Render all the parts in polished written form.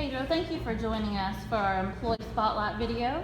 Pedro, thank you for joining us for our Employee Spotlight video.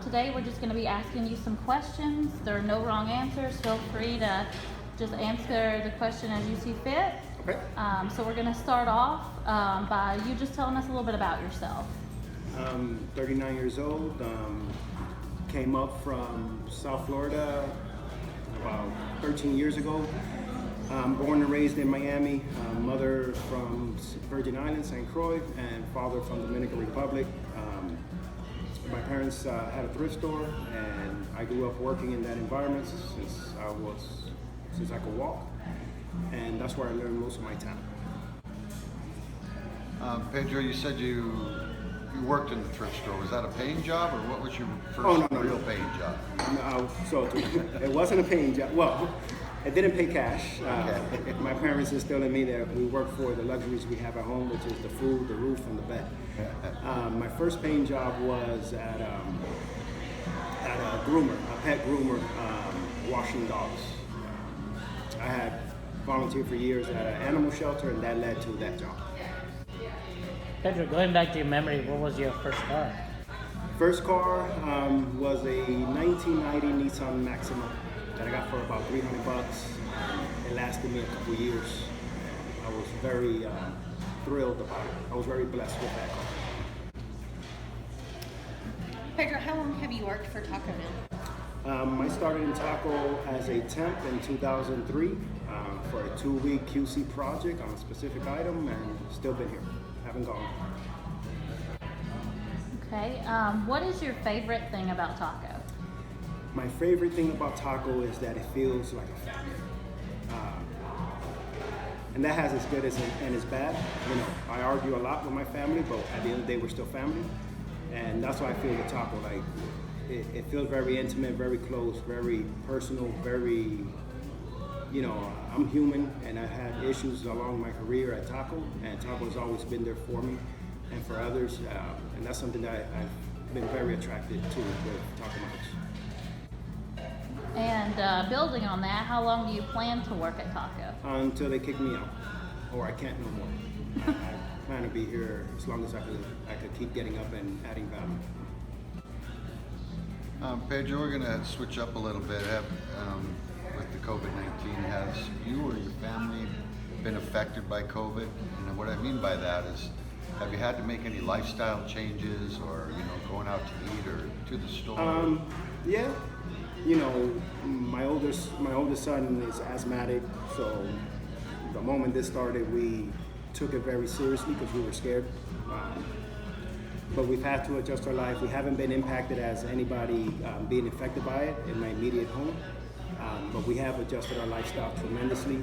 Today we're just going to be asking you some questions. There are no wrong answers. Feel free to just answer the question as you see fit. Okay. So we're going to start off by you just telling us a little bit about yourself. 39 years old. Came up from South Florida about 13 years ago. Born and raised in Miami. Mother from Virgin Islands, St. Croix, and father from Dominican Republic. My parents had a thrift store, and I grew up working in that environment since I could walk, and that's where I learned most of my time. Pedro, you said you worked in the thrift store. Was that a paying job, or what was your first real paying job? No, so it wasn't a paying job. Well, it didn't pay cash. Okay. My parents instilled in me that we work for the luxuries we have at home, which is the food, the roof, and the bed. My first paying job was at a groomer, a pet groomer, washing dogs. I had volunteered for years at an animal shelter, and that led to that job. Pedro, going back to your memory, what was your first car? First car was a 1990 Nissan Maxima that I got for about $300. It lasted me a couple years. I was very thrilled about it. I was very blessed with that car. Pedro, how long have you worked for Taco now? I started in Taco as a temp in 2003 for a 2-week QC project on a specific item, and still been here. Haven't gone. Okay. What is your favorite thing about Taco? My favorite thing about Taco is that it feels like a family. And that has its good and its bad. You know, I argue a lot with my family, but at the end of the day, we're still family. And that's why I feel with Taco. Like, it feels very intimate, very close, very personal, very, you know, I'm human, and I've had issues along my career at Taco, and Taco has always been there for me and for others. And that's something that I've been very attracted to with Taco House. And building on that, how long do you plan to work at Taco? Until they kick me out, or I can't no more. I plan to be here as long as I could keep getting up and adding value. Pedro, we're going to switch up a little bit. With the COVID-19, has you or your family been affected by COVID? And what I mean by that is, have you had to make any lifestyle changes, or going out to eat or to the store? Yeah. You know, my oldest son is asthmatic, so the moment this started, we took it very seriously because we were scared. But we've had to adjust our life. We haven't been impacted as anybody being affected by it in my immediate home, but we have adjusted our lifestyle tremendously.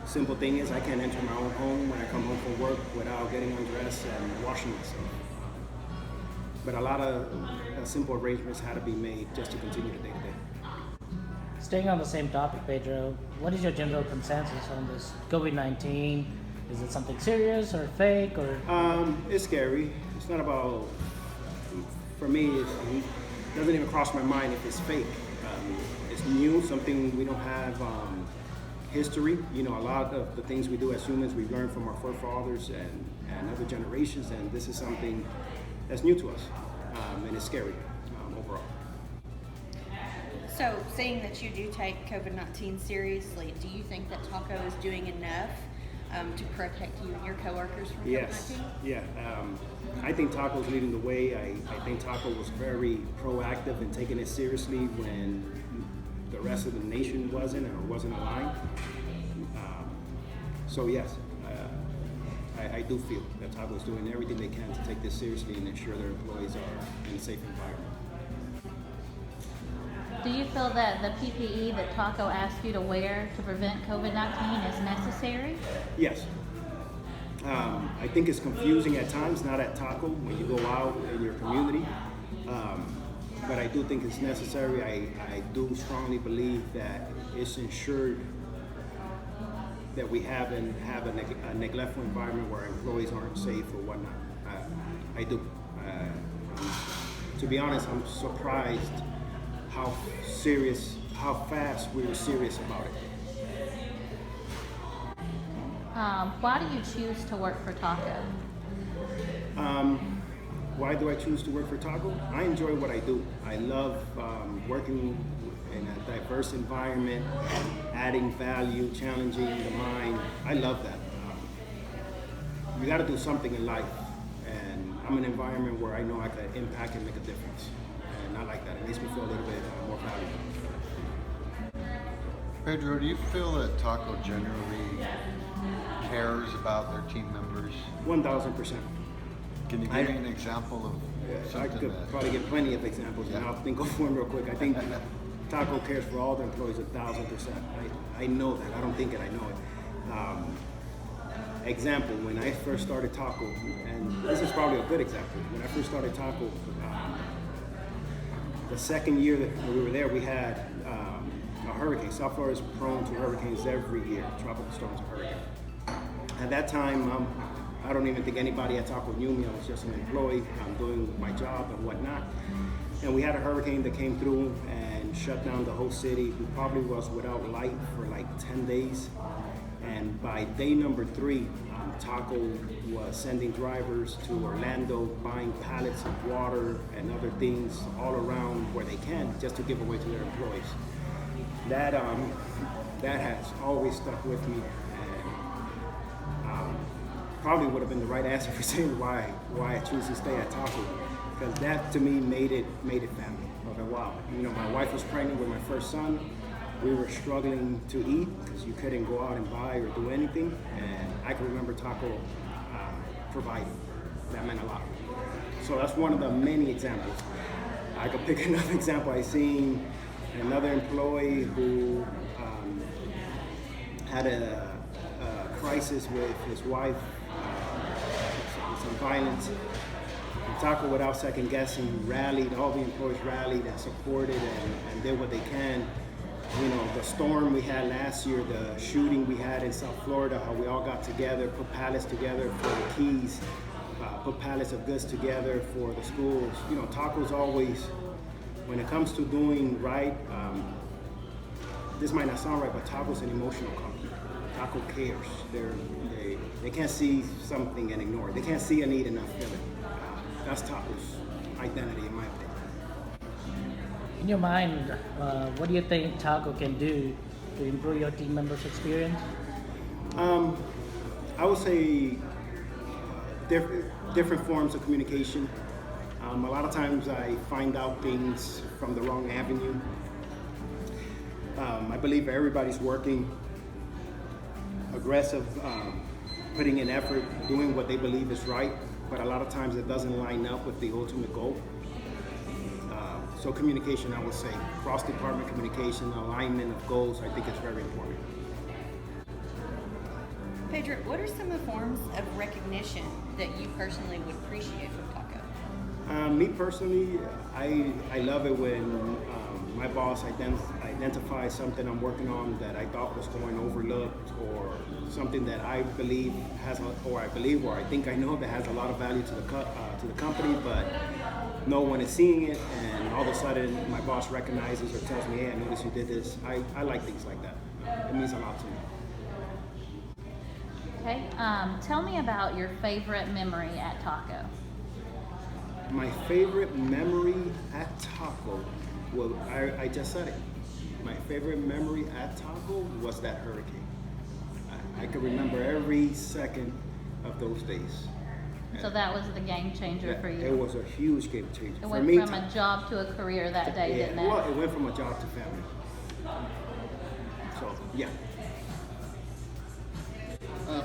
Simple thing is, I can't enter my own home when I come home from work without getting undressed and washing myself. But a lot of simple arrangements had to be made just to continue the day-to-day. Staying on the same topic, Pedro, what is your general consensus on this COVID-19? Is it something serious or fake, or? It's scary. It's not about, for me, it doesn't even cross my mind if it's fake. It's new, something we don't have history. You know, a lot of the things we do as humans, we've learned from our forefathers and other generations, and this is something that's new to us, and it's scary overall. So, seeing that you do take COVID-19 seriously, do you think that Taco is doing enough to protect you and your coworkers from Yes. COVID-19? Yeah. I think Taco's leading the way. I think Taco was very proactive in taking it seriously when the rest of the nation wasn't or wasn't aligned. So yes, I do feel that Taco is doing everything they can to take this seriously and ensure their employees are in a safe environment. Do you feel that the PPE that Taco asked you to wear to prevent COVID-19 is necessary? Yes. I think it's confusing at times, not at Taco, when you go out in your community. But I do think it's necessary. I do strongly believe that it's ensured that we haven't have a neglectful environment where employees aren't safe or whatnot. I do. To be honest, I'm surprised how fast we were serious about it. Why do you choose to work for Taco? Why do I choose to work for Taco? I enjoy what I do. I love working in a diverse environment, adding value, challenging the mind. I love that. You got to do something in life, and I'm in an environment where I know I can impact and make a difference, and I like that. It makes me feel a little bit more valuable. Pedro, do you feel that Taco generally cares about their team members? 1,000%. Can you give me an example of I something could that? probably get plenty of examples, and Yeah. I'll think of one real quick. I think Taco cares for all their employees 1,000%. I know that. I don't think it. I know it. Example: when I first started Taco, and this is probably a good example. When I first started Taco, the second year that we were there, we had a hurricane. South Florida is prone to hurricanes every year, tropical storms and hurricanes. At that time, I don't even think anybody at Taco knew me. I was just an employee. I'm doing my job and whatnot. And we had a hurricane that came through and shut down the whole city. We probably was without light for like 10 days. And by day number 3, Taco was sending drivers to Orlando, buying pallets of water and other things all around where they can, just to give away to their employees. That has always stuck with me. Probably would have been the right answer for saying why I choose to stay at Taco, because that to me made it family. Okay, wow. You know, my wife was pregnant with my first son. We were struggling to eat because you couldn't go out and buy or do anything, and I can remember Taco providing. That meant a lot. So that's one of the many examples. I could pick another example. I seen another employee who had a crisis with his wife. Some violence. And Taco, without second guessing, rallied, all the employees rallied and supported and did what they can. You know, the storm we had last year, the shooting we had in South Florida, how we all got together, put pallets together for the keys, put pallets of goods together for the schools. You know, Taco's always, when it comes to doing right, this might not sound right, but Taco's an emotional company. Taco cares. They can't see something and ignore it. They can't see a need and not feel it. That's Taco's identity, in my opinion. In your mind, what do you think Taco can do to improve your team members' experience? I would say different forms of communication. A lot of times I find out things from the wrong avenue. I believe everybody's working aggressive, putting in effort, doing what they believe is right, but a lot of times it doesn't line up with the ultimate goal. So communication, I would say, cross-department communication, alignment of goals, I think is very important. Pedro, what are some of the forms of recognition that you personally would appreciate from Taco? Me personally, I love it when my boss identifies something I'm working on that I thought was going overlooked, or something that I believe or I think I know that has a lot of value to the company, but no one is seeing it, and all of a sudden my boss recognizes or tells me, hey, I noticed you did this. I like things like that. It means a lot to me. Okay, tell me about your favorite memory at Taco. My favorite memory at Taco, well, I just said it. My favorite memory at Taco was that hurricane. I can remember every second of those days. So that was the game changer for you. It was a huge game changer. It For went me, from a job to a career that day, didn't it? Well, it went from a job to family. So, yeah.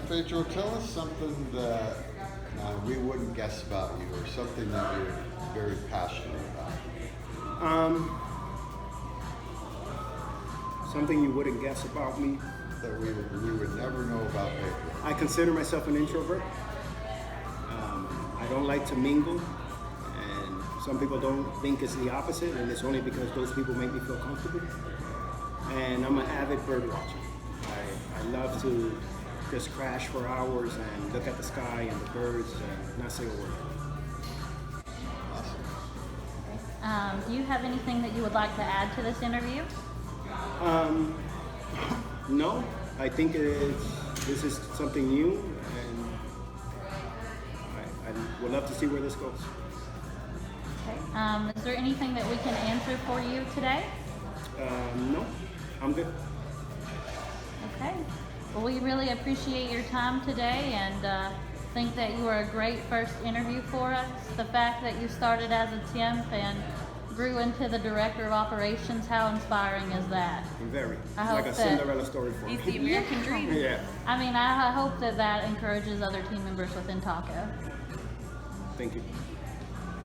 Pedro, tell us something that we wouldn't guess about you, or something that you're very passionate about. Something you wouldn't guess about me. That we would never know about Pedro. I consider myself an introvert. I don't like to mingle, and some people don't think it's the opposite, and it's only because those people make me feel comfortable. And I'm an avid bird watcher. I love to just crash for hours and look at the sky and the birds and not say a word. Awesome. Do you have anything that you would like to add to this interview? No, I think this is something new, and I we'd love to see where this goes. Okay. Is there anything that we can answer for you today? No, I'm good. Okay. Well, we really appreciate your time today and think that you were a great first interview for us. The fact that you started as a temp and grew into the director of operations, how inspiring is that? Very. I It's hope like a that- Cinderella story for He's the me. American dream. Yeah. I mean, I hope that that encourages other team members within Taco. Thank you.